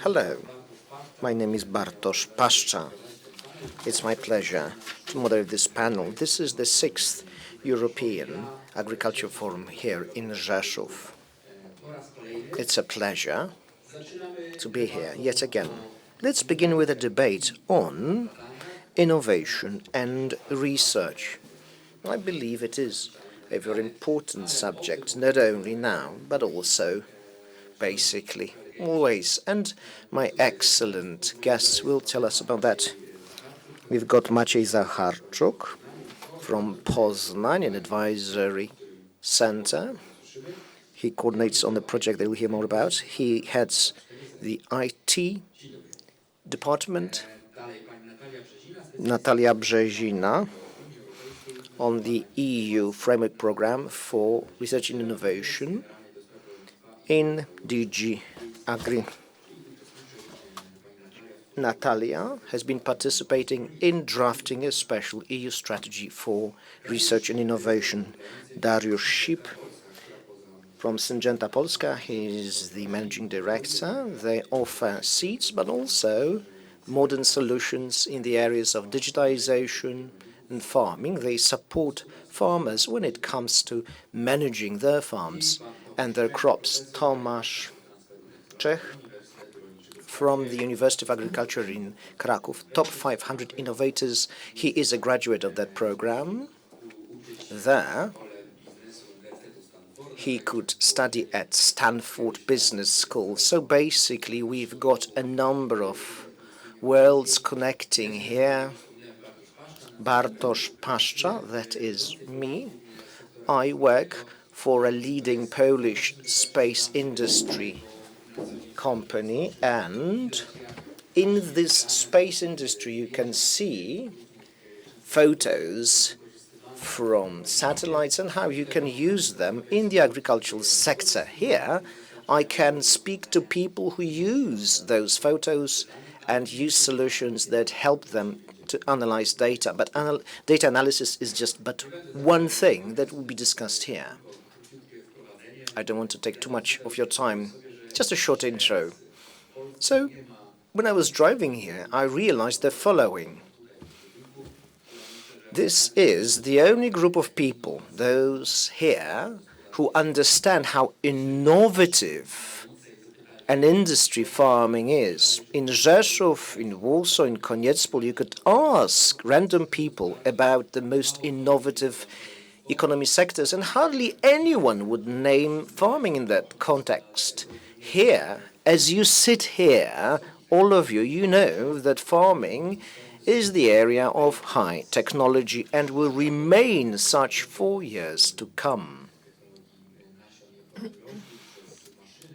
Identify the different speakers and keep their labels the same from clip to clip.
Speaker 1: Hello, my name is Bartosz Paszcza. It's my pleasure to moderate this panel. This is the 6th European Agriculture Forum here in Rzeszów. It's a pleasure to be here yet again. Let's begin with a debate on innovation and research. I believe it is a very important subject, not only now, but also basically always. And my excellent guests will tell us about that. We've got Maciej Zacharczuk from Poznań, an advisory center. He coordinates on the project that we'll hear more about. He heads the IT department. Natalia Brzezina on the EU framework program for research and innovation in DG Agri. Natalia has been participating in drafting a special EU strategy for research and innovation. Dariusz from Syngenta Polska, he is the managing director. They offer seeds, but also modern solutions in the areas of digitization and farming. They support farmers when it comes to managing their farms and their crops. Tomasz, Czech, from the University of Agriculture in Krakow, top 500 innovators. He is a graduate of that program. There, he could study at Stanford Business School. So basically, we've got a number of worlds connecting here. Bartosz Paszcza, that is me. I work for a leading Polish space industry company, and in this space industry you can see photos from satellites and how you can use them in the agricultural sector. Here I can speak to people who use those photos and use solutions that help them to analyze data. But data analysis is just but one thing that will be discussed here. I don't want to take too much of your time. Just a short intro. So, when I was driving here, I realized the following. This is the only group of people, those here, who understand how innovative an industry farming is. In Rzeszów, in Warsaw, in Koniecpol, you could ask random people about the most innovative economy sectors, and hardly anyone would name farming in that context. Here, as you sit here, all of you, you know that farming is the area of high technology and will remain such for years to come.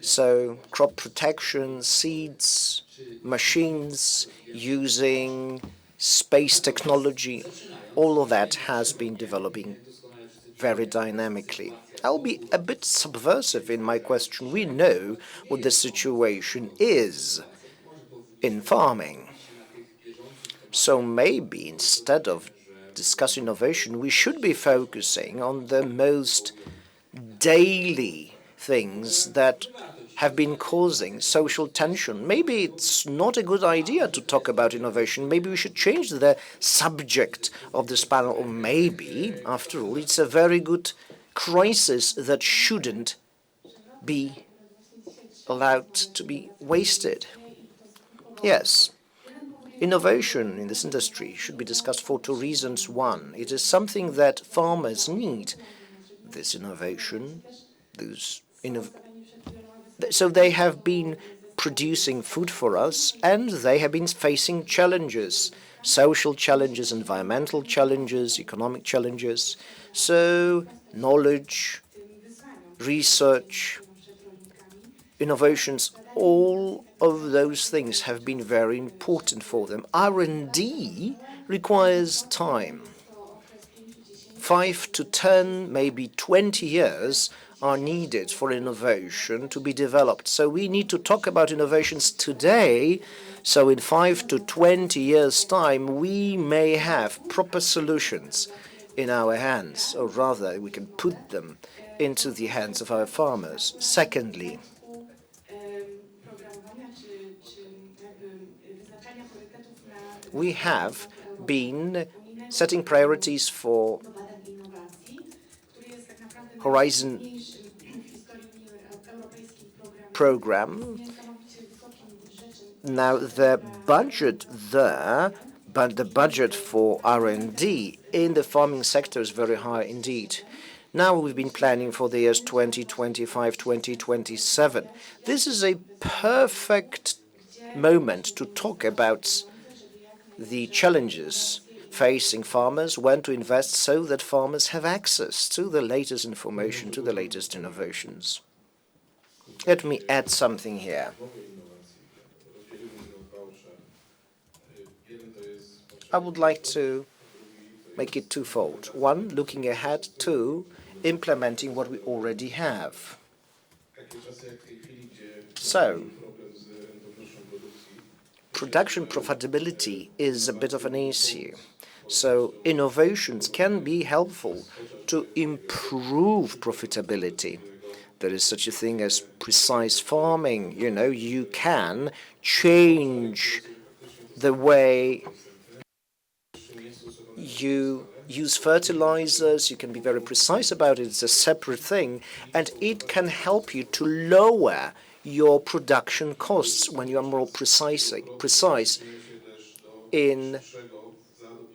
Speaker 1: So, crop protection, seeds, machines, using space technology, all of that has been developing very dynamically. I'll be a bit subversive in my question. We know what the situation is in farming. So maybe instead of discussing innovation, we should be focusing on the most daily things that have been causing social tension. Maybe it's not a good idea to talk about innovation. Maybe we should change the subject of this panel. Or maybe, after all, it's a very good crisis that shouldn't be allowed to be wasted. Yes, innovation in this industry should be discussed for two reasons. One, it is something that farmers need, this innovation, so they have been producing food for us, and they have been facing challenges, social challenges, environmental challenges, economic challenges. So knowledge, research, innovations, all of those things have been very important for them. R&D requires time. 5 to 10, maybe 20 years are needed for innovation to be developed. So we need to talk about innovations today, so in 5 to 20 years' time we may have proper solutions in our hands, or rather we can put them into the hands of our farmers. Secondly, we have been setting priorities for Horizon program. Now the budget there, but the budget for R&D in the farming sector is very high indeed. Now we've been planning for the years 2025, 2027. This is a perfect moment to talk about the challenges facing farmers, when to invest so that farmers have access to the latest information, to the latest innovations. Let me add something here. I would like to make it twofold. One, looking ahead. Two, implementing what we already have. So, production profitability is a bit of an issue. So, innovations can be helpful to improve profitability. There is such a thing as precise farming. You can change the way you use fertilizers, you can be very precise about it, it's a separate thing, and it can help you to lower your production costs when you are more precise in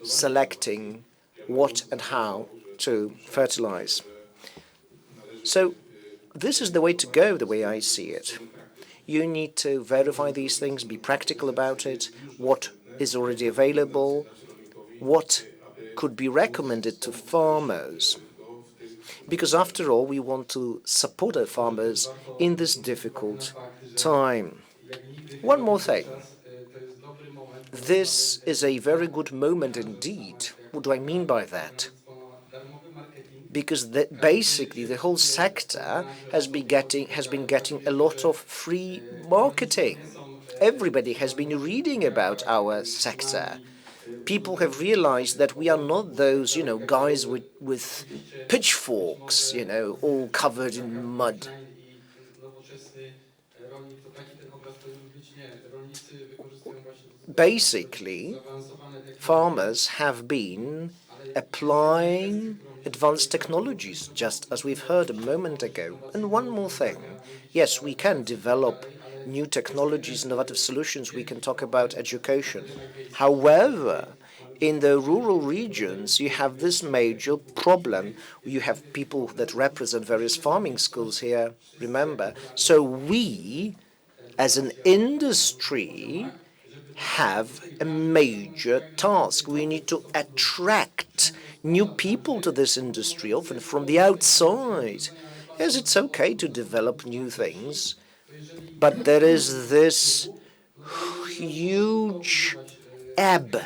Speaker 1: selecting what and how to fertilize. So this is the way to go, the way I see it. You need to verify these things, be practical about it, what is already available, what could be recommended to farmers. Because after all, we want to support our farmers in this difficult time. One more thing. This is a very good moment indeed. What do I mean by that? Because basically the whole sector has been getting a lot of free marketing. Everybody has been reading about our sector. People have realized that we are not those, guys with pitchforks, all covered in mud. Basically, farmers have been applying advanced technologies, just as we've heard a moment ago. And one more thing. Yes, we can develop new technologies, innovative solutions. We can talk about education. However, in the rural regions, you have this major problem. You have people that represent various farming schools here, remember. So we, as an industry, have a major task. We need to attract new people to this industry, often from the outside. Yes, it's okay to develop new things, but there is this huge ebb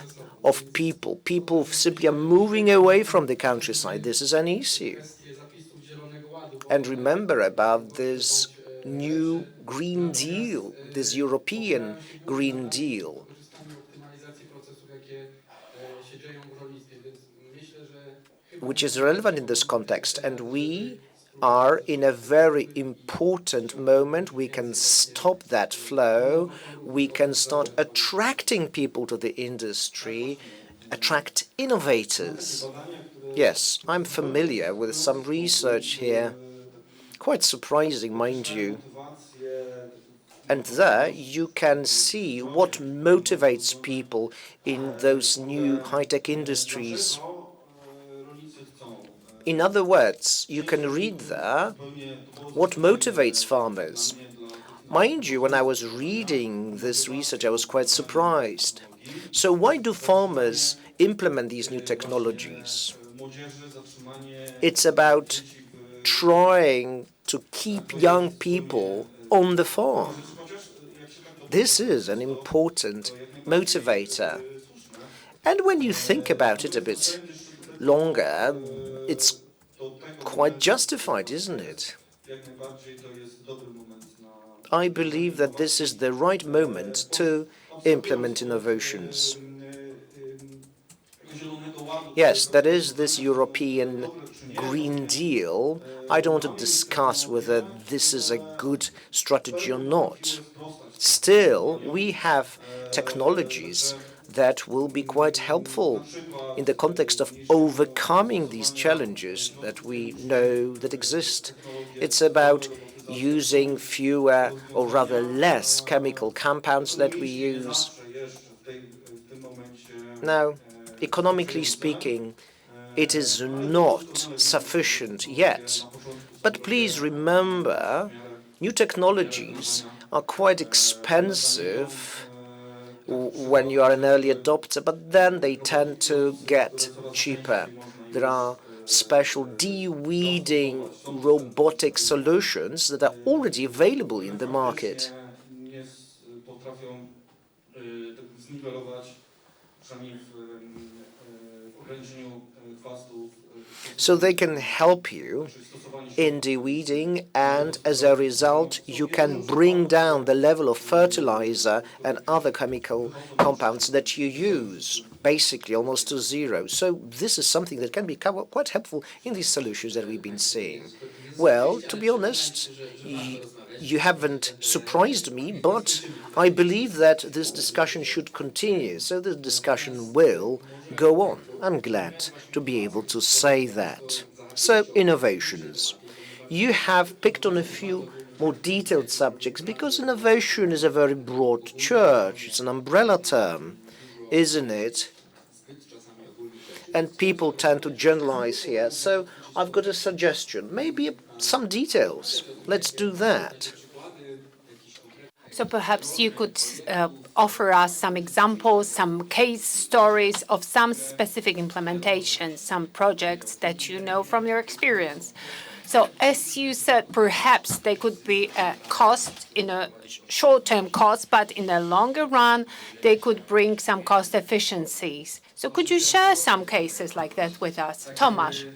Speaker 1: of people. People simply are moving away from the countryside. This is an issue. And remember about this new Green Deal, this European Green Deal, which is relevant in this context. And we are in a very important moment. We can stop that flow. We can start attracting people to the industry, attract innovators. Yes, I'm familiar with some research here. Quite surprising, mind you. And there you can see what motivates people in those new high-tech industries. In other words, you can read there what motivates farmers. Mind you, when I was reading this research, I was quite surprised. So why do farmers implement these new technologies? It's about trying to keep young people on the farm. This is an important motivator. And when you think about it a bit longer, it's quite justified, isn't it? I believe that this is the right moment to implement innovations. Yes, there is this European Green Deal. I don't want to discuss whether this is a good strategy or not. Still, we have technologies that will be quite helpful in the context of overcoming these challenges that we know that exist. It's about using fewer or rather less chemical compounds that we use. Now, economically speaking, it is not sufficient yet. But please remember, new technologies are quite expensive when you are an early adopter, but then they tend to get cheaper. There are special de-weeding robotic solutions that are already available in the market. So they can help you in de-weeding, and as a result, you can bring down the level of fertilizer and other chemical compounds that you use, basically almost to zero. So this is something that can be quite helpful in these solutions that we've been seeing. Well, to be honest, you haven't surprised me, but I believe that this discussion should continue, so the discussion will go on. I'm glad to be able to say that. So, innovations. You have picked on a few more detailed subjects because innovation is a very broad church. It's an umbrella term, isn't it? And people tend to generalize here. So I've got a suggestion, maybe some details. Let's do that.
Speaker 2: So perhaps you could offer us some examples, some case stories of some specific implementations, some projects that you know from your experience. So as you said, perhaps they could be a cost in a short-term cost, but in the longer run, they could bring some cost efficiencies. So could you share some cases like that with us? Tomasz,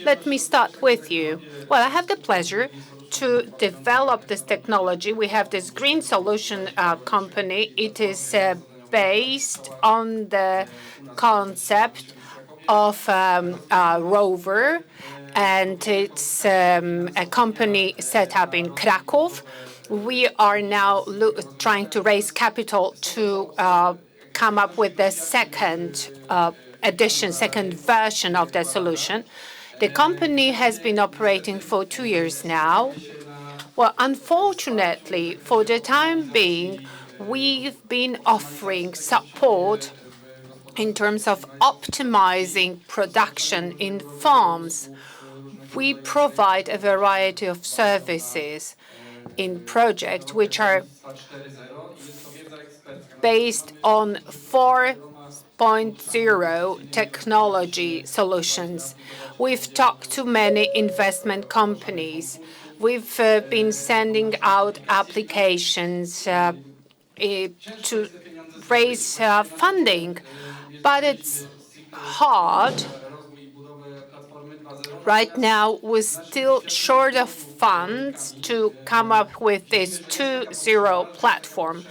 Speaker 2: let me start with you. Well, I have the pleasure to develop this technology. We have this green solution company. It is based on the concept of a rover, and it's a company set up in Krakow. We are now trying to raise capital to come up with the second edition, second version of the solution. The company has been operating for 2 years now. Well, unfortunately, for the time being, we've been offering support in terms of optimizing production in farms. We provide a variety of services in projects which are based on 4.0 technology solutions. We've talked to many investment companies. We've been sending out applications to raise funding, but it's hard. Right now, we're still short of funds to come up with this 2.0 platform.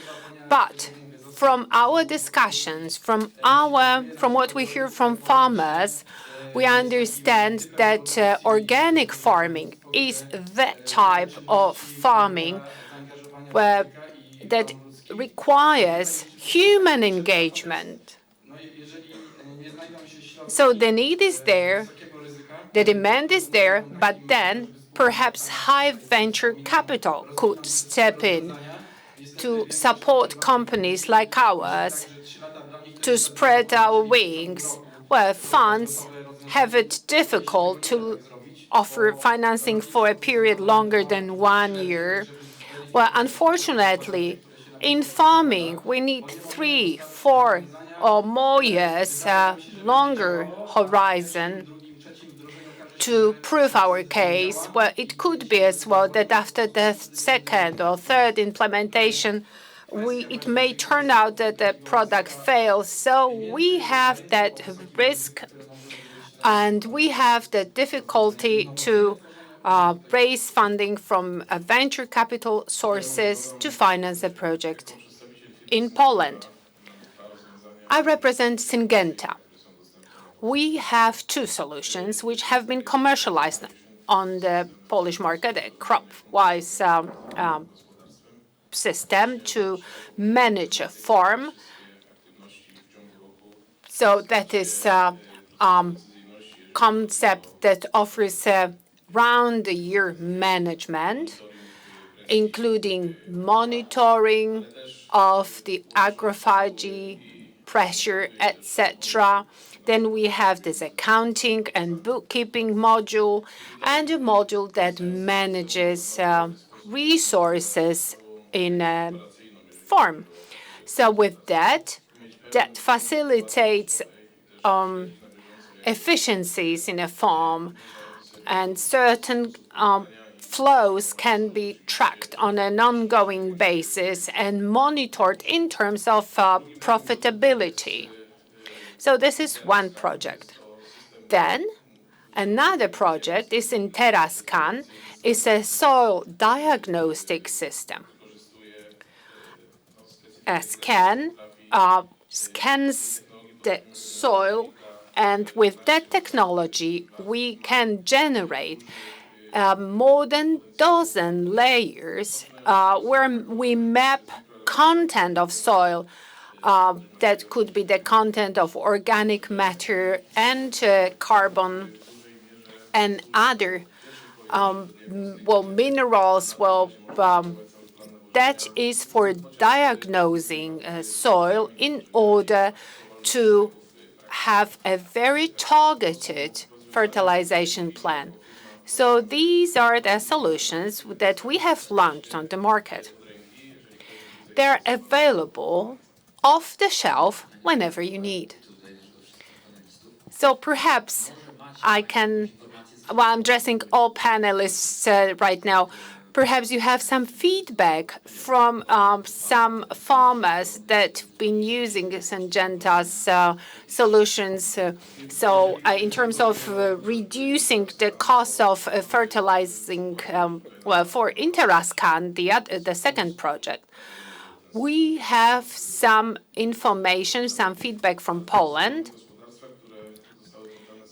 Speaker 2: But from our discussions, from what we hear from farmers, we understand that organic farming is the type of farming that requires human engagement. So the need is there, the demand is there, but then perhaps high venture capital could step in to support companies like ours to spread our wings, where funds have it difficult to offer financing for a period longer than 1 year. Well, unfortunately, in farming, we need 3, 4, or more years, longer horizon to prove our case. Well, it could be as well that after the second or third implementation, it may turn out that the product fails. So we have that risk, and we have the difficulty to raise funding from venture capital sources to finance the project. In Poland, I represent Syngenta. We have 2 solutions which have been commercialized on the Polish market, a crop-wise system to manage a farm. So that is a concept that offers round-the-year management, including monitoring of the agrophagy, pressure, etc. Then we have this accounting and bookkeeping module, and a module that manages resources in a farm. So with that facilitates efficiencies in a farm, and certain flows can be tracked on an ongoing basis and monitored in terms of profitability. So this is one project. Then another project is in TerraScan. It's a soil diagnostic system. A scan scans the soil, and with that technology, we can generate more than dozen layers where we map content of soil. That could be the content of organic matter and carbon and other minerals. That is for diagnosing soil in order to have a very targeted fertilization plan. So these are the solutions that we have launched on the market. They're available off the shelf whenever you need. So perhaps I can, I'm addressing all panelists right now, perhaps you have some feedback from some farmers that have been using Syngenta's solutions. In terms of reducing the cost of fertilizing, for TerraScan, the second project, we have some information, some feedback from Poland.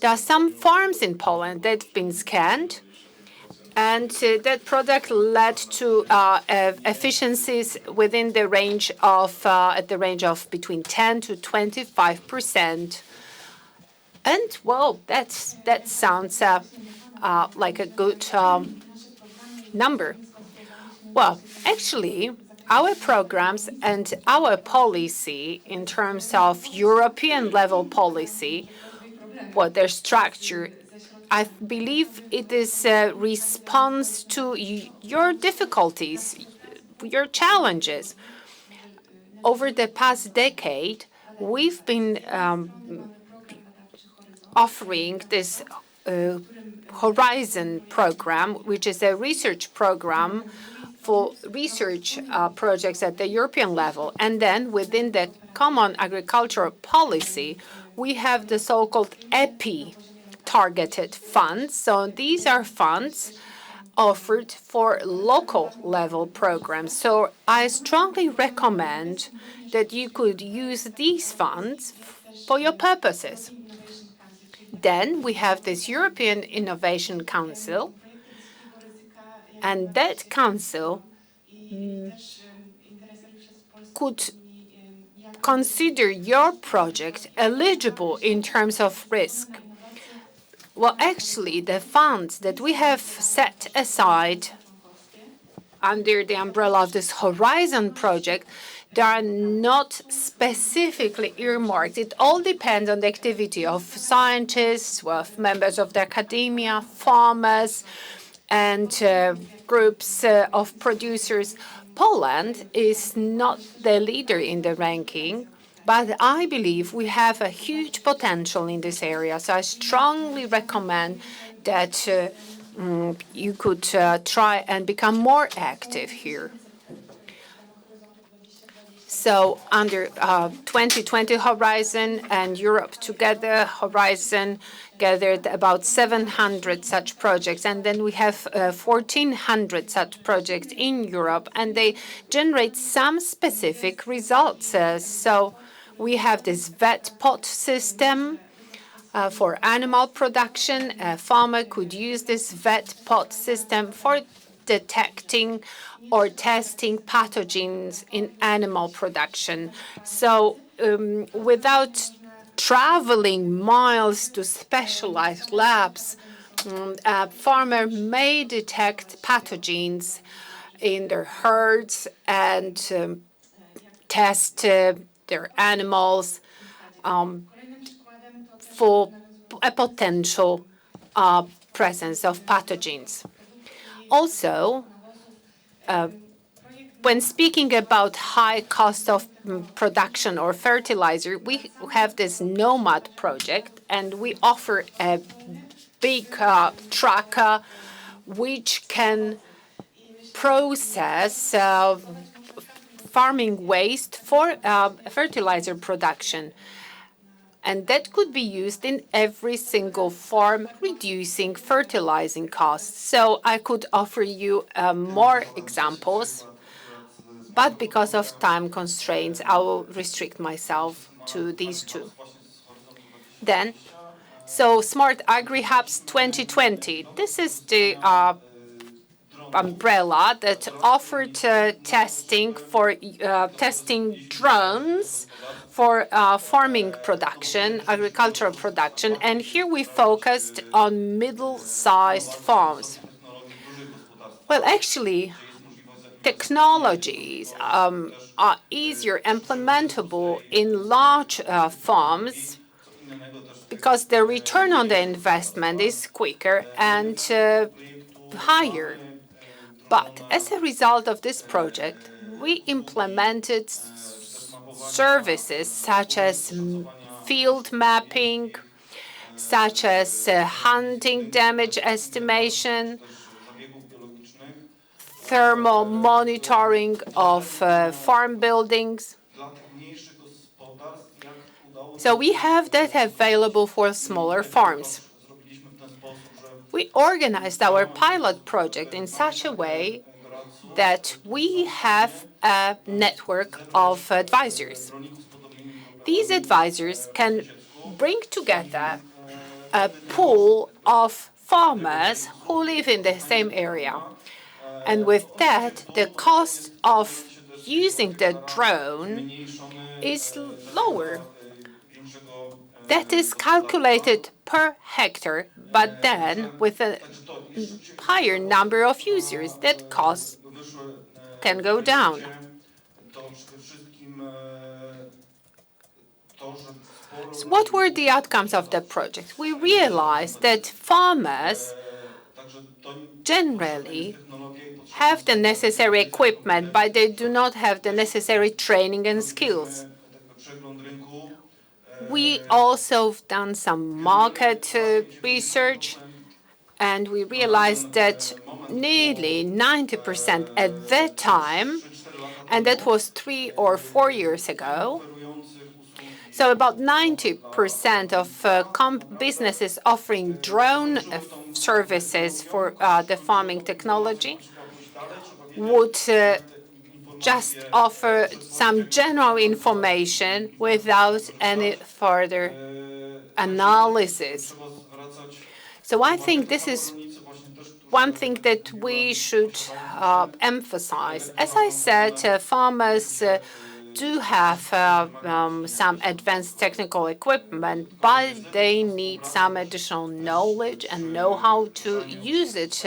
Speaker 2: There are some farms in Poland that have been scanned, and that product led to efficiencies within the range of between 10 to 25%. And well, that sounds like a good number. Well, actually, our programs and our policy in terms of European level policy, their structure, I believe it is a response to your difficulties, your challenges. Over the past decade, we've been offering this Horizon program, which is a research program for research projects at the European level. And then within the Common Agricultural Policy, we have the so-called EPI targeted funds. So these are funds offered for local level programs. So I strongly recommend that you could use these funds for your purposes. Then we have this European Innovation Council, and that council could consider your project eligible in terms of risk. Well, actually, the funds that we have set aside under the umbrella of this Horizon project, they are not specifically earmarked. It all depends on the activity of scientists, members of the academia, farmers, and groups of producers. Poland is not the leader in the ranking, but I believe we have a huge potential in this area. So I strongly recommend that you could try and become more active here. So under 2020 Horizon and Europe Together Horizon gathered about 700 such projects. And then we have 1,400 such projects in Europe, and they generate some specific results. So we have this vet pot system for animal production. A farmer could use this vet pot system for detecting or testing pathogens in animal production. So without traveling miles to specialized labs. A farmer may detect pathogens in their herds and test their animals for a potential presence of pathogens. Also, when speaking about high cost of production or fertilizer, we have this Nomad project, and we offer a big truck which can process farming waste for fertilizer production. And that could be used in every single farm, reducing fertilizing costs. So I could offer you more examples, but because of time constraints, I will restrict myself to these two. Then, so Smart Agri Hubs 2020. This is the umbrella that offered testing drones for farming production, agricultural production, and here we focused on middle-sized farms. Well, actually, technologies are easier implementable in large farms because the return on the investment is quicker and higher. But as a result of this project, we implemented services such as field mapping, such as hunting damage estimation, thermal monitoring of farm buildings. So we have that available for smaller farms. We organized our pilot project in such a way that we have a network of advisors. These advisors can bring together a pool of farmers who live in the same area. And with that, the cost of using the drone is lower. That is calculated per hectare, but then with a higher number of users, that cost can go down. So what were the outcomes of the project? We realized that farmers generally have the necessary equipment, but they do not have the necessary training and skills. We also have done some market research, and we realized that nearly 90% at that time, and that was 3 or 4 years ago, so about 90% of businesses offering drone services for the farming technology would just offer some general information without any further analysis. So I think this is one thing that we should emphasize. As I said, farmers do have some advanced technical equipment, but they need some additional knowledge and know-how to use it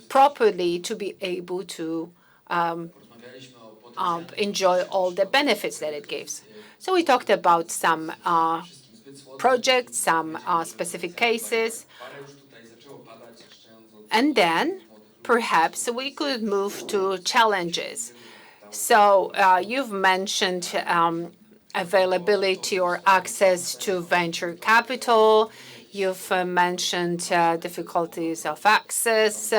Speaker 2: properly to be able to enjoy all the benefits that it gives. So we talked about some projects, some specific cases, and then perhaps we could move to challenges. So you've mentioned availability or access to venture capital. You've mentioned difficulties of access.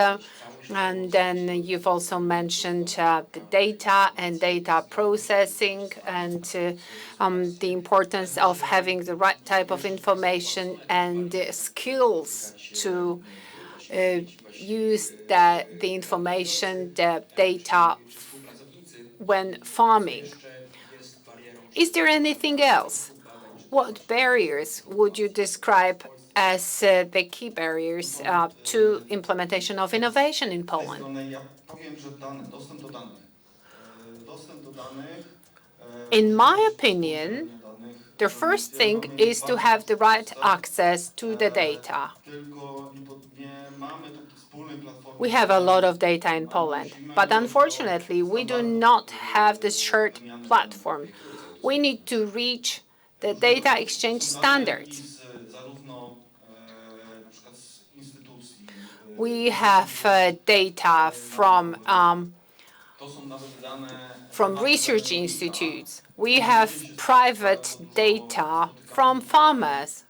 Speaker 2: And then you've also mentioned the data and data processing and the importance of having the right type of information and the skills to use the information, the data when farming. Is there anything else? What barriers would you describe as the key barriers to implementation of innovation in Poland? In my opinion, The first thing is to have the right access to the data. We have a lot of data in Poland, but unfortunately, we do not have this shared platform. We need to reach the data exchange standards. We have data from research institutes. We have private data from farmers.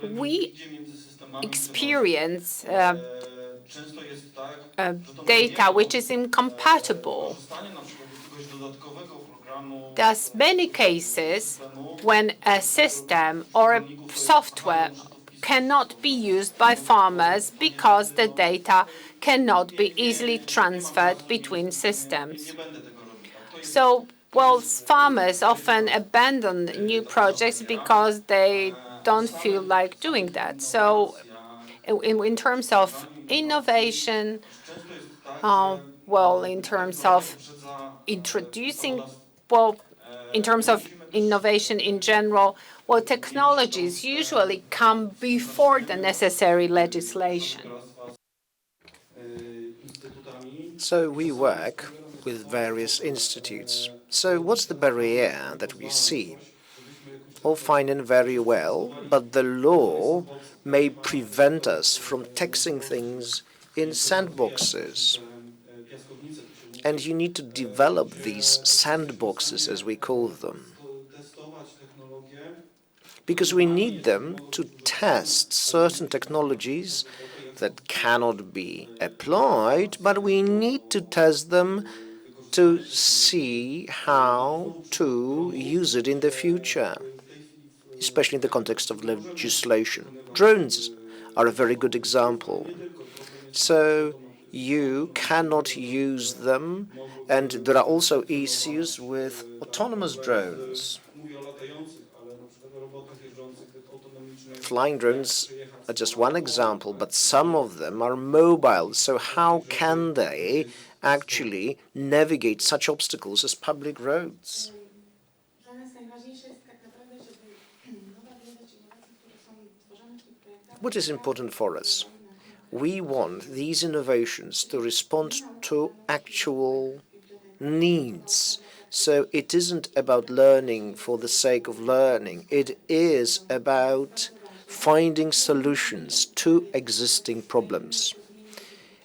Speaker 2: We experience data which is incompatible. There's many cases when a system or a software cannot be used by farmers because the data cannot be easily transferred between systems. So, farmers often abandon new projects because they don't feel like doing that. So, in terms of innovation, in terms of introducing, in terms of innovation in general, technologies usually come before the necessary legislation.
Speaker 1: So we work with various institutes. So what's the barrier that we see? All fine and very well, but the law may prevent us from taxing things in sandboxes. And you need to develop these sandboxes, as we call them, because we need them to test certain technologies that cannot be applied, but we need to test them to see how to use it in the future, especially in the context of legislation. Drones are a very good example. So you cannot use them, and there are also issues with autonomous drones. Flying drones are just one example, but some of them are mobile. So how can they actually navigate such obstacles as public roads? What is important for us? We want these innovations to respond to actual needs. So it isn't about learning for the sake of learning. It is about finding solutions to existing problems.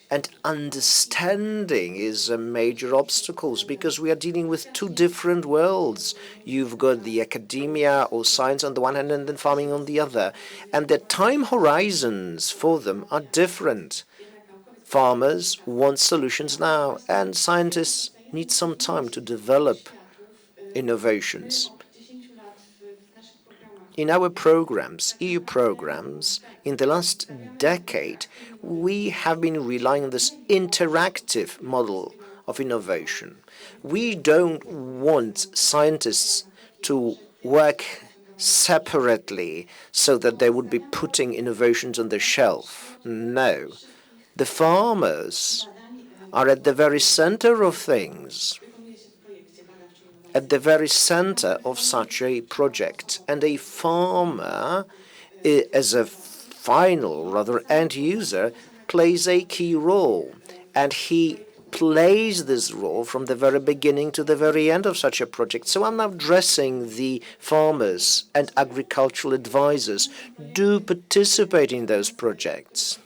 Speaker 1: And understanding is a major obstacle because we are dealing with two different worlds. You've got the academia or science on the one hand and then farming on the other. And the time horizons for them are different. Farmers want solutions now, and scientists need some time to develop innovations. In our programs, EU programs, in the last decade, we have been relying on this interactive model of innovation. We don't want scientists to work separately so that they would be putting innovations on the shelf. No. The farmers are at the very center of things, at the very center of such a project. And a farmer, as a end user, plays a key role. And he plays this role from the very beginning to the very end of such a project. So I'm now addressing the farmers and agricultural advisors. Do participate in those projects.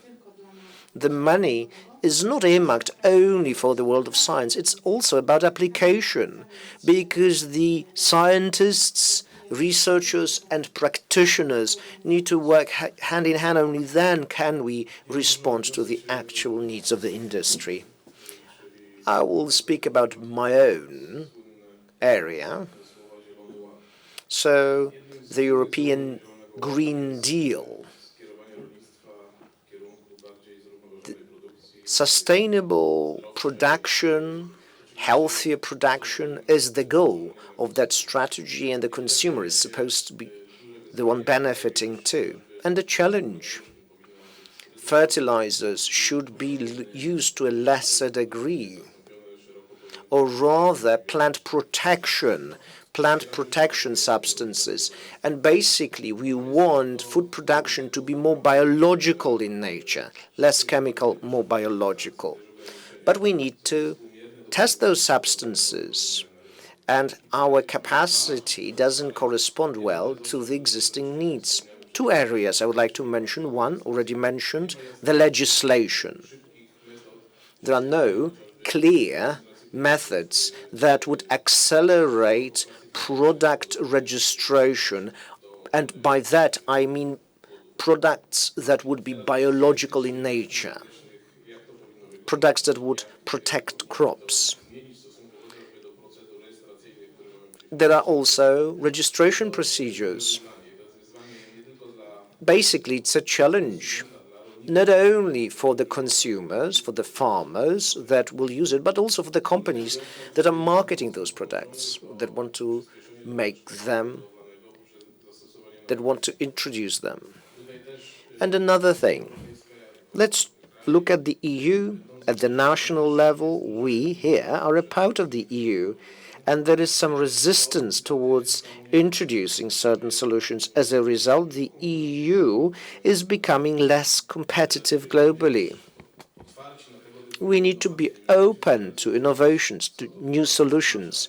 Speaker 1: The money is not earmarked only for the world of science. It's also about application, because the scientists, researchers, and practitioners need to work hand in hand. Only then can we respond to the actual needs of the industry. I will speak about my own area. So, the European Green Deal. Sustainable production, healthier production is the goal of that strategy, and the consumer is supposed to be the one benefiting too. And the challenge: fertilizers should be used to a lesser degree. or rather plant protection substances. And basically, we want food production to be more biological in nature, less chemical, more biological. But we need to test those substances, and our capacity doesn't correspond well to the existing needs. Two areas I would like to mention. One, already mentioned, the legislation. There are no clear methods that would accelerate product registration, and by that I mean products that would be biological in nature, products that would protect crops. There are also registration procedures. Basically, it's a challenge, not only for the consumers, for the farmers that will use it, but also for the companies that are marketing those products, that want to make them, that want to introduce them. And another thing, let's look at the EU, at the national level. We here are a part of the EU, and there is some resistance towards introducing certain solutions. As a result, the EU is becoming less competitive globally. We need to be open to innovations, to new solutions.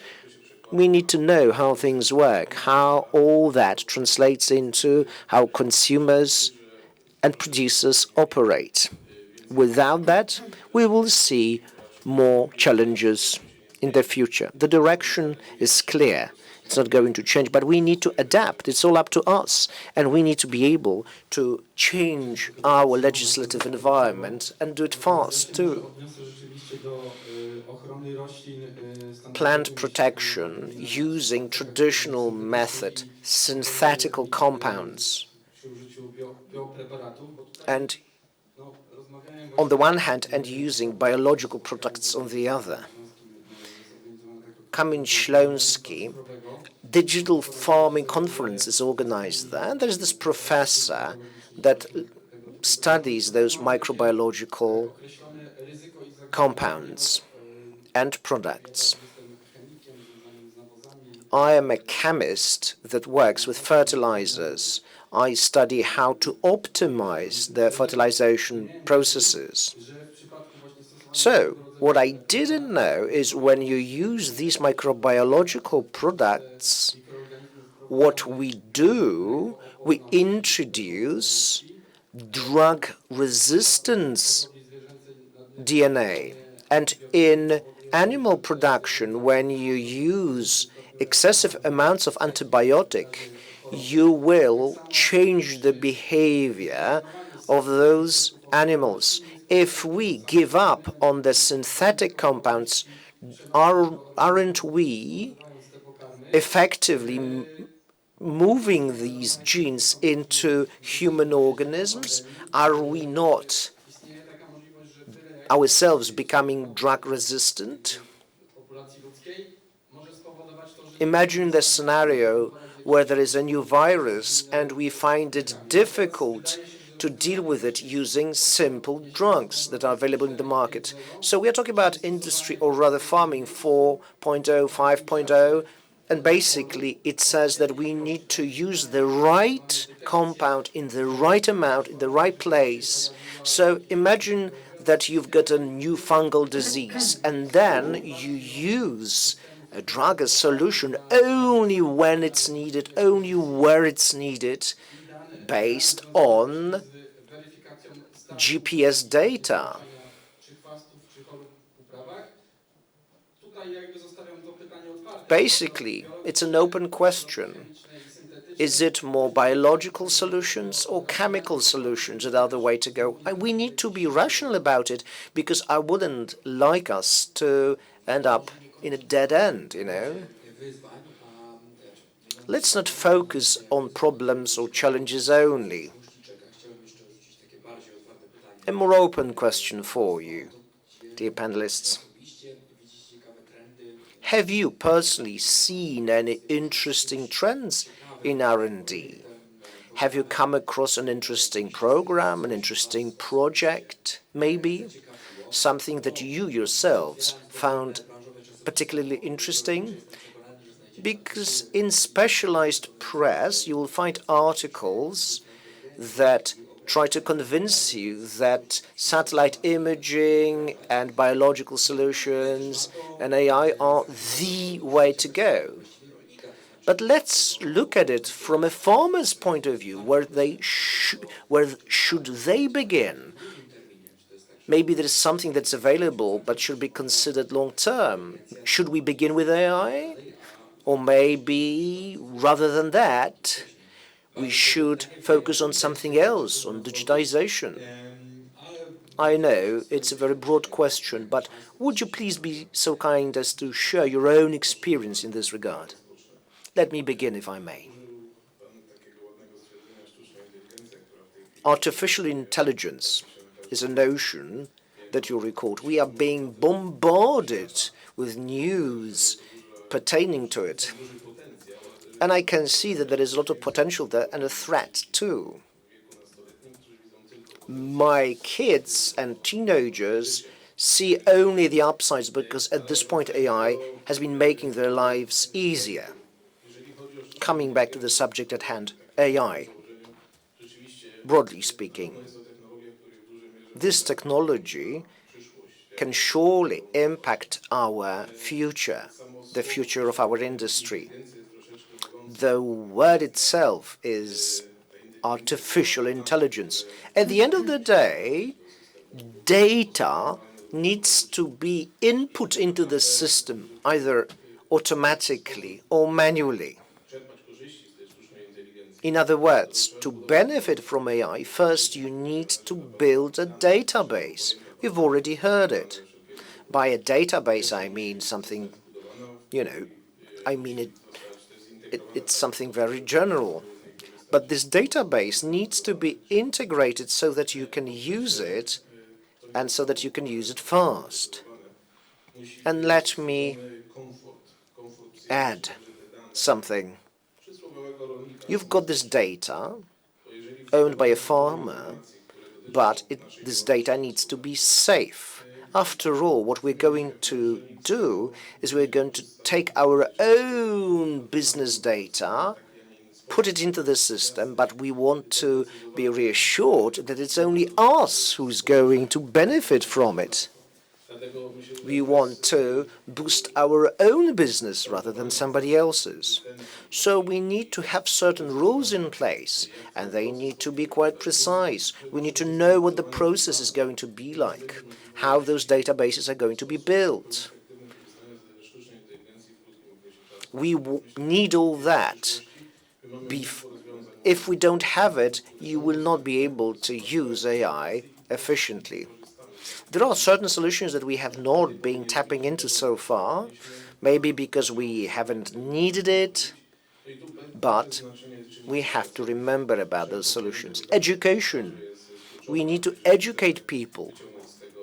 Speaker 1: We need to know how things work, how all that translates into how consumers and producers operate. Without that, we will see more challenges in the future. The direction is clear. It's not going to change, but we need to adapt. It's all up to us, and we need to be able to change our legislative environment and do it fast too. Plant protection using traditional method, synthetic compounds, and on the one hand, and using biological products on the other. Kamil Śląski Digital Farming Conference is organized there, and there's this professor that studies those microbiological compounds and products. I am a chemist that works with fertilizers. I study how to optimize the fertilization processes. So, what I didn't know is when you use these microbiological products, what we do, we introduce drug resistance DNA. And in animal production, when you use excessive amounts of antibiotic, you will change the behavior of those animals. If we give up on the synthetic compounds, aren't we effectively moving these genes into human organisms? Are we not ourselves becoming drug resistant? Imagine the scenario where there is a new virus and we find it difficult to deal with it using simple drugs that are available in the market. So we are talking about industry, or rather farming 4.0, 5.0, and basically it says that we need to use the right compound in the right amount, in the right place. So imagine that you've got a new fungal disease, and then you use a drug, a solution, only when it's needed, only where it's needed, based on GPS data. Basically, it's an open question. Is it more biological solutions or chemical solutions that are the way to go? And we need to be rational about it, because I wouldn't like us to end up in a dead end, you know? Let's not focus on problems or challenges only. A more open question for you, dear panelists. Have you personally seen any interesting trends in R&D? Have you come across an interesting program, an interesting project, maybe? Something that you yourselves found particularly interesting? Because in specialized press, you will find articles that try to convince you that satellite imaging and biological solutions and AI are the way to go. But let's look at it from a farmer's point of view. Where should they begin? Maybe there is something that's available but should be considered long term. Should we begin with AI? Or maybe, rather than that, we should focus on something else, on digitization. I know it's a very broad question, but would you please be so kind as to share your own experience in this regard? Let me begin, if I may. Artificial intelligence is a notion that you'll recall. We are being bombarded with news pertaining to it. And I can see that there is a lot of potential there and a threat too. My kids and teenagers see only the upsides because at this point AI has been making their lives easier. Coming back to the subject at hand, AI, broadly speaking, this technology can surely impact our future, the future of our industry. The word itself is artificial intelligence. At the end of the day, data needs to be input into the system, either automatically or manually. In other words, to benefit from AI, first you need to build a database. We've already heard it. By a database, I mean something, it's something very general. But this database needs to be integrated so that you can use it and so that you can use it fast. And let me add something. You've got this data owned by a farmer, but this data needs to be safe. After all, what we're going to do is we're going to take our own business data, put it into the system, but we want to be reassured that it's only us who's going to benefit from it. We want to boost our own business rather than somebody else's. So we need to have certain rules in place, and they need to be quite precise. We need to know what the process is going to be like, how those databases are going to be built. We need all that. If we don't have it, you will not be able to use AI efficiently. There are certain solutions that we have not been tapping into so far, maybe because we haven't needed it, but we have to remember about those solutions. Education. We need to educate people.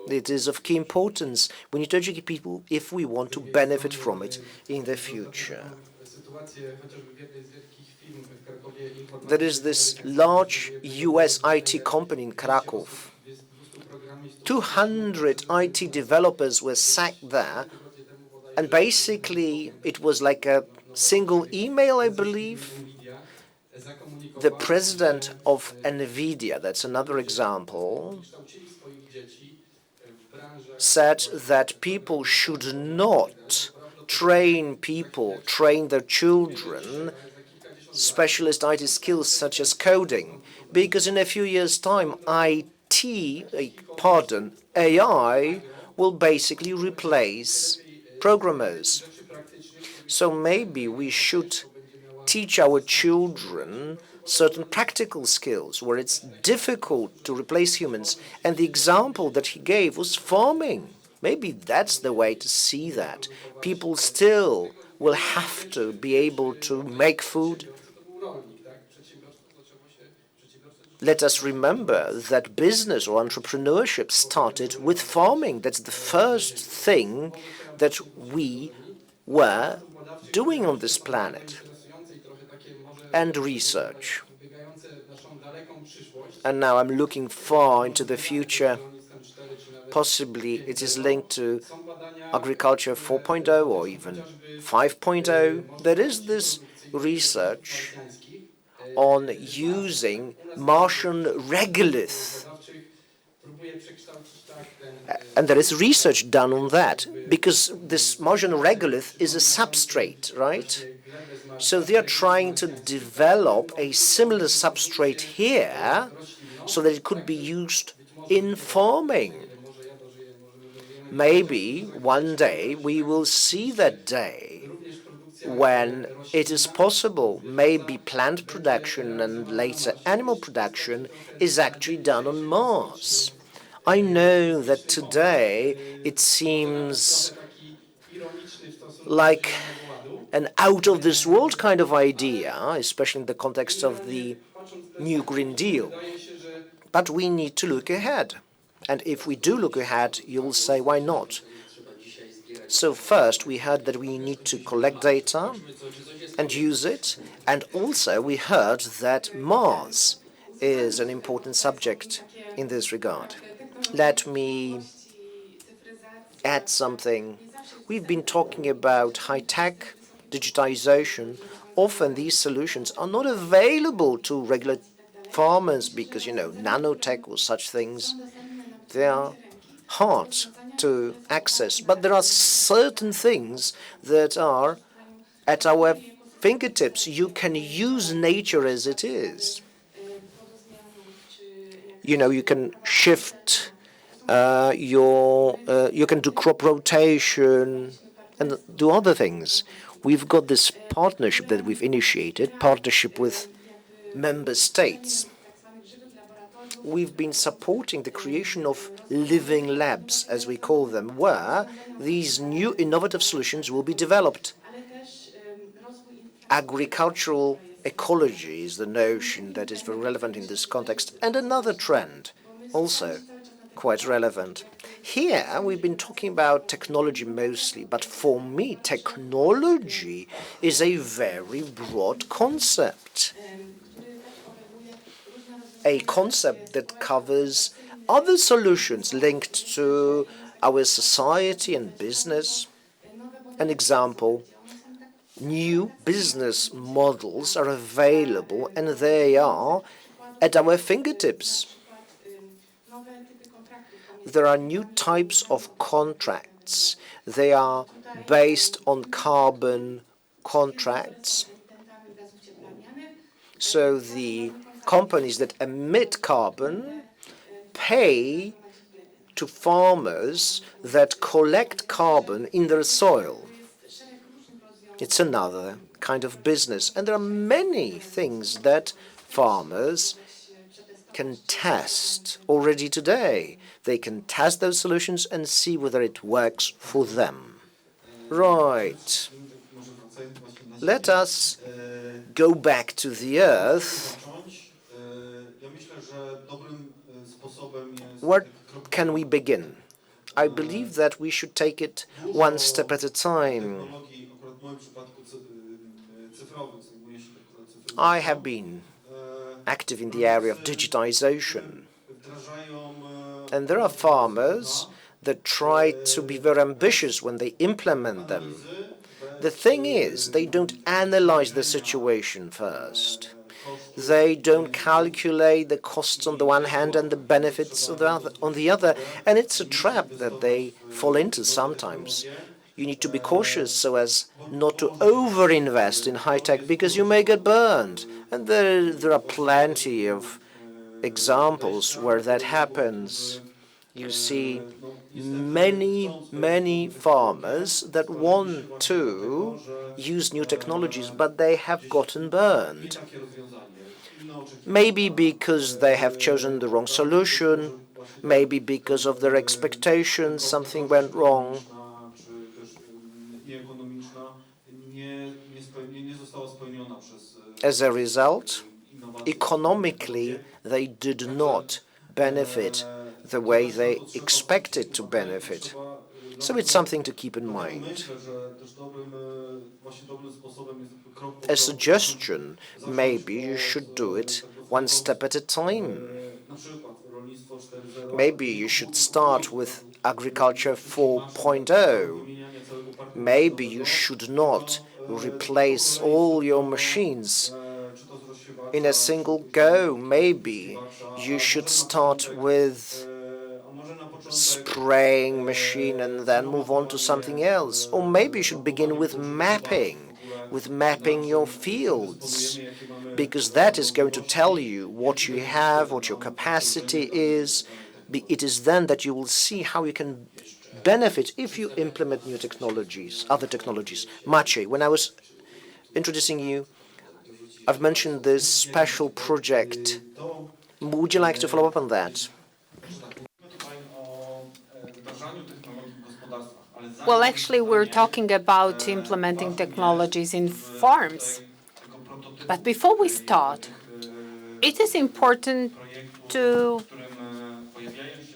Speaker 1: It is of key importance. We need to educate people if we want to benefit from it in the future. There is this large US IT company in Krakow. 200 IT developers were sacked there, and basically it was like a single email, I believe. The president of NVIDIA, that's another example, said that people should not train their children, specialist IT skills such as coding, because in a few years' time, AI will basically replace programmers. So maybe we should teach our children certain practical skills where it's difficult to replace humans. And the example that he gave was farming. Maybe that's the way to see that. People still will have to be able to make food. Let us remember that business or entrepreneurship started with farming. That's the first thing that we were doing on this planet. And research. And now I'm looking far into the future. Possibly it is linked to Agriculture 4.0 or even 5.0, there is this research on using Martian regolith. And there is research done on that, because this Martian regolith is a substrate, right? So they are trying to develop a similar substrate here so that it could be used in farming. Maybe one day we will see that day when it is possible. Maybe plant production and later animal production is actually done on Mars. I know that today it seems like an out-of-this-world kind of idea, especially in the context of the New Green Deal. But we need to look ahead. And if we do look ahead, you'll say, why not? So first, we heard that we need to collect data and use it. And also, we heard that Mars is an important subject in this regard. Let me add something. We've been talking about high-tech digitization. Often these solutions are not available to regular farmers because, nanotech or such things, they are hard to access. But there are certain things that are at our fingertips. You can use nature as it is. You can shift you can do crop rotation and do other things. We've got this partnership that we've initiated, partnership with member states. We've been supporting the creation of living labs, as we call them, where these new innovative solutions will be developed. Agricultural ecology is the notion that is very relevant in this context, and another trend also quite relevant. Here we've been talking about technology mostly, but for me technology is a very broad concept. A concept that covers other solutions linked to our society and business. An example, new business models are available and they are at our fingertips. There are new types of contracts. They are based on carbon contracts. So the companies that emit carbon pay to farmers that collect carbon in their soil. It's another kind of business. And there are many things that farmers can test already today. They can test those solutions and see whether it works for them. Right. Let us go back to the earth. Where can we begin? I believe that we should take it one step at a time. I have been active in the area of digitization. And there are farmers that try to be very ambitious when they implement them. The thing is, they don't analyze the situation first. They don't calculate the costs on the one hand and the benefits on the other. And it's a trap that they fall into sometimes. You need to be cautious so as not to overinvest in high-tech because you may get burned. And there are plenty of examples where that happens. You see many farmers that want to use new technologies, but they have gotten burned. Maybe because they have chosen the wrong solution, maybe because of their expectations, something went wrong. As a result, economically, they did not benefit the way they expected to benefit. So it's something to keep in mind. A suggestion, maybe you should do it one step at a time. Maybe you should start with Agriculture 4.0. Maybe you should not replace all your machines in a single go. Maybe you should start with spraying machine and then move on to something else. Or maybe you should begin with mapping your fields, because that is going to tell you what you have, what your capacity is. It is then that you will see how you can benefit if you implement new technologies, other technologies. Maciej, when I was introducing you, I've mentioned this special project. Would you like to follow up on that?
Speaker 2: Well, actually, we're talking about implementing technologies in farms. But before we start, it is important to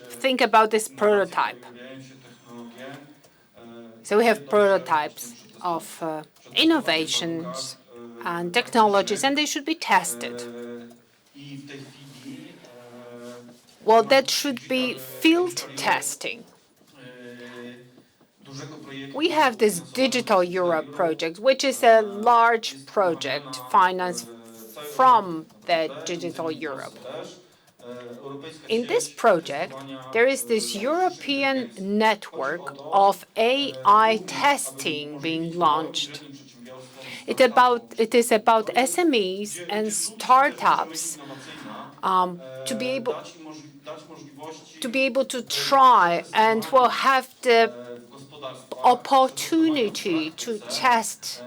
Speaker 2: think about this prototype. So we have prototypes of innovations and technologies, and they should be tested. Well, that should be field testing. We have this Digital Europe project, which is a large project financed from the Digital Europe. In this project, there is this European network of AI testing being launched. It is about SMEs and startups to be able to try and have the opportunity to test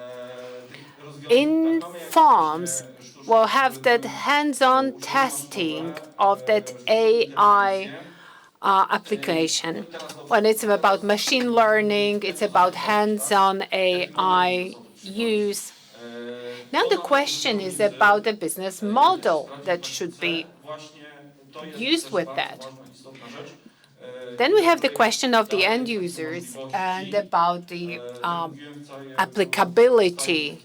Speaker 2: in farms, have that hands-on testing of that AI application. When it's about machine learning, it's about hands-on AI use. Now the question is about the business model that should be used with that. Then we have the question of the end users and about the applicability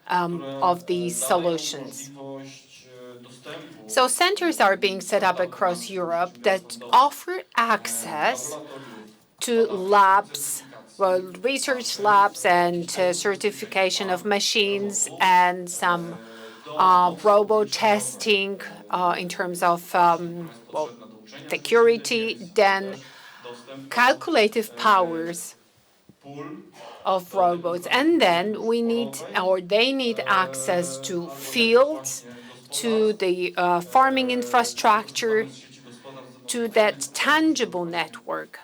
Speaker 2: of these solutions. So centers are being set up across Europe that offer access to labs, research labs and certification of machines and some robot testing in terms of security, then calculative powers of robots. And then they need access to fields, to the farming infrastructure, to that tangible network.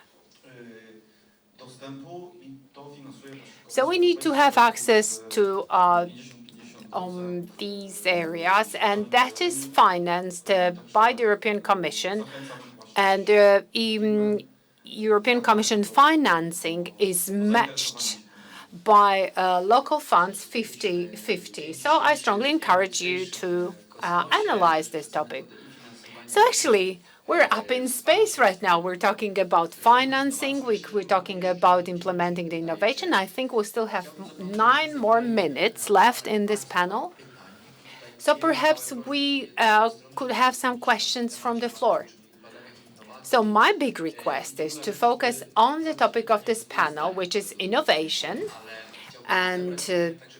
Speaker 2: So we need to have access to these areas, and that is financed by the European Commission. And the European Commission financing is matched by local funds 50-50. So I strongly encourage you to analyze this topic. So actually, we're up in space right now. We're talking about financing. We're talking about implementing the innovation. I think we still have 9 more minutes left in this panel. So perhaps we could have some questions from the floor. So my big request is to focus on the topic of this panel, which is innovation, and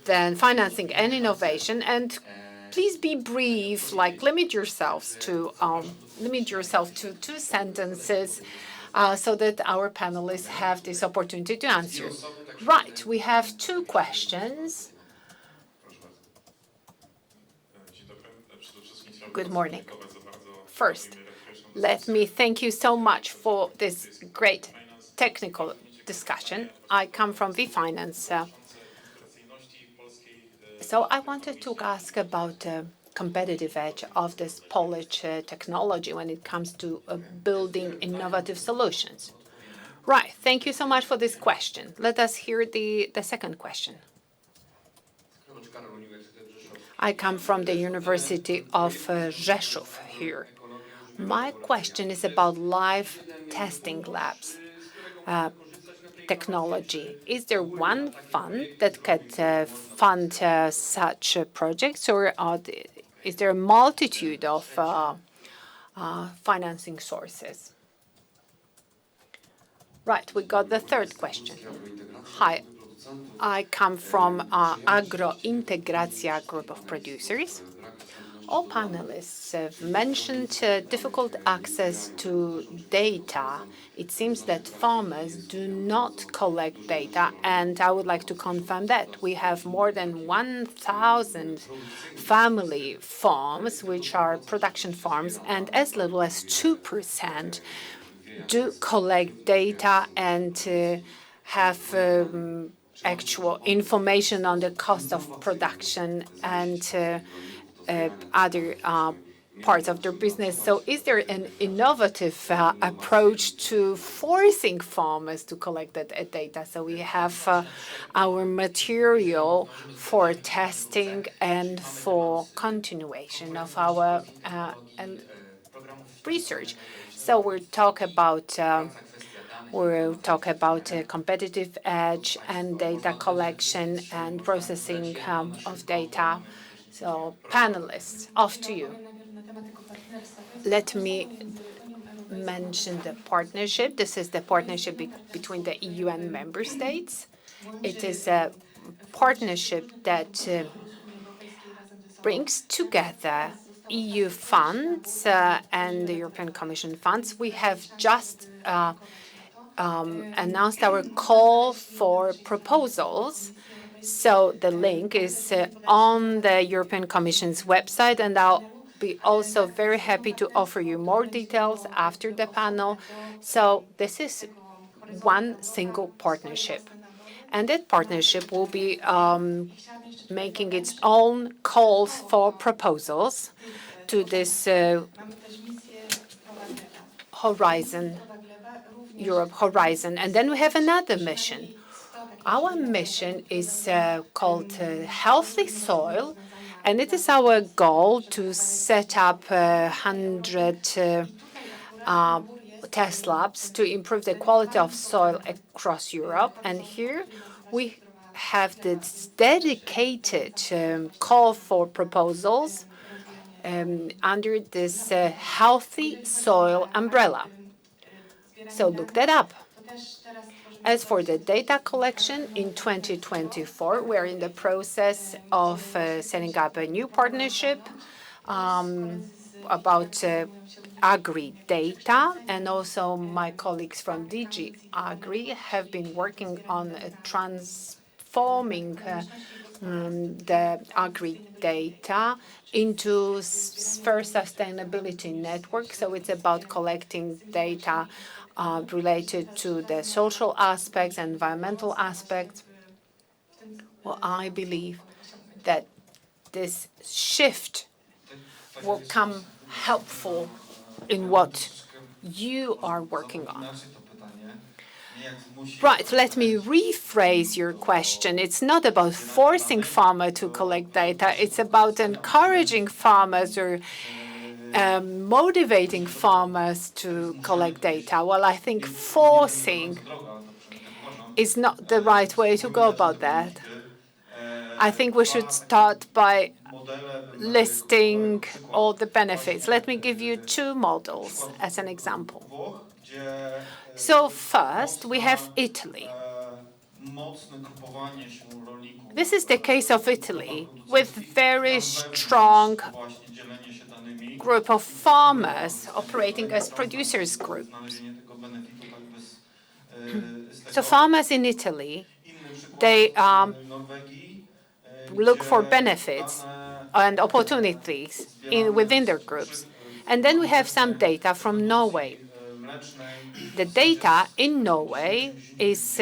Speaker 2: then financing and innovation. And please be brief, limit yourself to 2 sentences so that our panelists have this opportunity to answer. Right, we have 2 questions. Good morning. First, let me thank you so much for this great technical discussion. I come from the finance. So I wanted to ask about the competitive edge of this Polish technology when it comes to building innovative solutions. Right, thank you so much for this question. Let us hear the second question. I come from the University of Rzeszów here. My question is about live testing labs technology. Is there one fund that could fund such projects, or Is there a multitude of financing sources? Right, we got the third question. Hi, I come from Agrointegracja group of producers. All panelists have mentioned difficult access to data. It seems that farmers do not collect data, and I would like to confirm that. We have more than 1,000 family farms, which are production farms, and as little as 2% do collect data and have actual information on the cost of production and other parts of their business. So is there an innovative approach to forcing farmers to collect that data? So we have our material for testing and for continuation of our research. So we'll talk about a competitive edge and data collection and processing of data. So panelists, off to you. Let me mention the partnership. This is the partnership between the EU and member states. It is a partnership that brings together EU funds and the European Commission funds. We have just announced our call for proposals. So the link is on the European Commission's website, and I'll be also very happy to offer you more details after the panel. So this is one single partnership. And that partnership will be making its own calls for proposals to this Horizon, Europe Horizon. And then we have another mission. Our mission is called Healthy Soil, and it is our goal to set up 100 test labs to improve the quality of soil across Europe. And here we have this dedicated call for proposals under this Healthy Soil umbrella. So look that up. As for the data collection in 2024, we're in the process of setting up a new partnership about Agri data, and also my colleagues from DG Agri have been working on transforming the Agri data into sphere sustainability network. So it's about collecting data related to the social aspects, environmental aspects. Well, I believe that this shift will come helpful in what you are working on. Right, let me rephrase your question. It's not about forcing farmers to collect data. It's about encouraging farmers or motivating farmers to collect data. Well, I think forcing is not the right way to go about that. I think we should start by listing all the benefits. Let me give you two models as an example. So first, we have Italy. This is the case of Italy, with very strong group of farmers operating as producers groups. So farmers in Italy, they look for benefits and opportunities within their groups. And then we have some data from Norway. The data in Norway is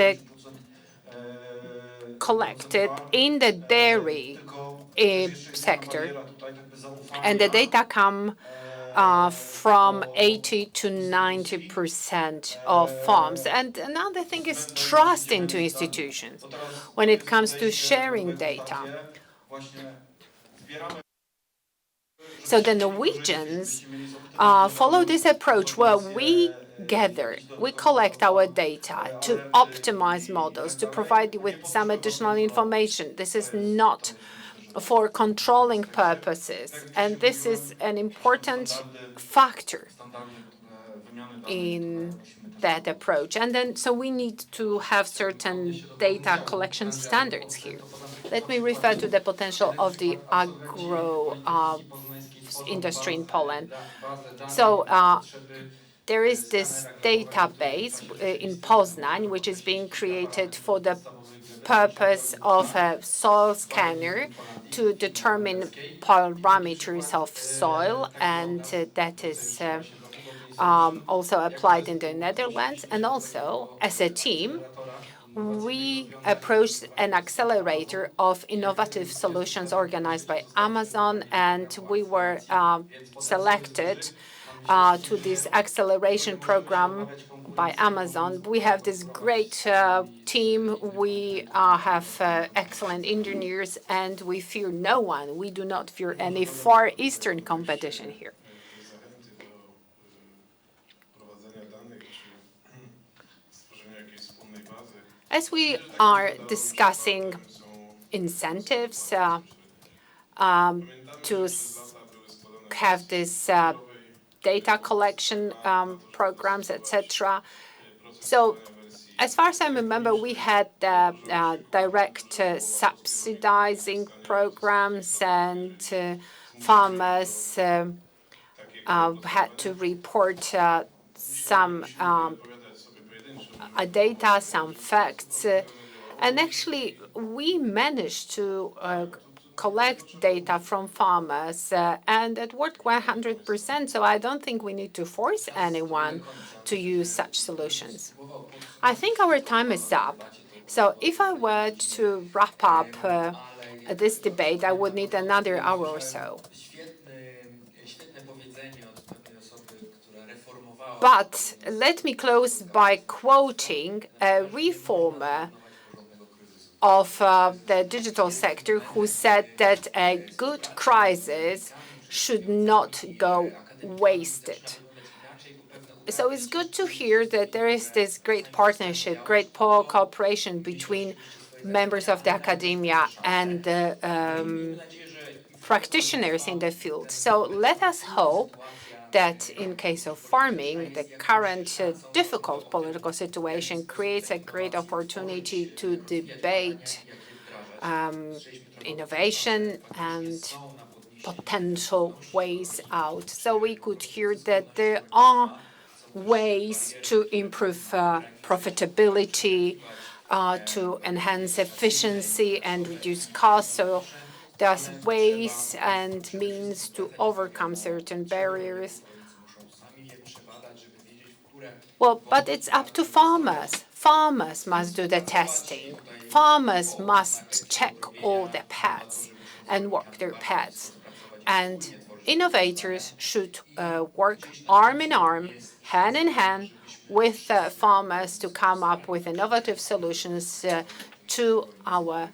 Speaker 2: collected in the dairy sector, and the data come from 80 to 90% of farms. And another thing is trust into institutions when it comes to sharing data. So the Norwegians follow this approach where we collect our data to optimize models, to provide you with some additional information. This is not for controlling purposes. And this is an important factor in that approach. And then, so we need to have certain data collection standards here. Let me refer to the potential of the agro industry in Poland. So there is this database in Poznań, which is being created for the purpose of a soil scanner to determine parameters of soil, and that is also applied in the Netherlands. And also, as a team, we approached an accelerator of innovative solutions organized by Amazon, and we were selected to this acceleration program by Amazon. We have this great team. We have excellent engineers, and we fear no one. We do not fear any Far Eastern competition here. As we are discussing incentives to have this data collection programs, etc. So as far as I remember, we had direct subsidizing programs, and farmers had to report some data, some facts. And actually, we managed to collect data from farmers, and it worked 100%. So I don't think we need to force anyone to use such solutions. I think our time is up. So if I were to wrap up this debate, I would need another hour or so. But let me close by quoting a reformer of the digital sector who said that a good crisis should not go wasted. So it's good to hear that there is this great partnership, great cooperation between members of the academia and the practitioners in the field. So let us hope that in case of farming, the current difficult political situation creates a great opportunity to debate innovation and potential ways out. So we could hear that there are ways to improve profitability, to enhance efficiency and reduce costs. So there's ways and means to overcome certain barriers. Well, but it's up to farmers. Farmers must do the testing. Farmers must check all the pads and work their pads. And innovators should work arm in arm, hand in hand with farmers to come up with innovative solutions to our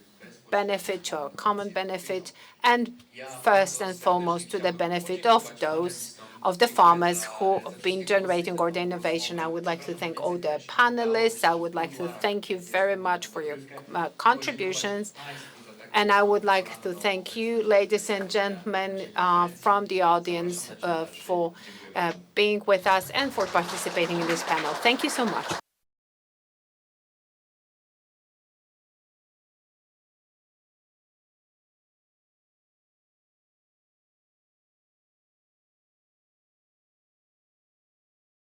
Speaker 2: benefit, to our common benefit, and first and foremost to the benefit of the farmers who have been generating all the innovation. I would like to thank all the panelists. I would like to thank you very much for your contributions. And I would like to thank you, ladies and gentlemen, from the audience for being with us and for participating in this panel. Thank you so much.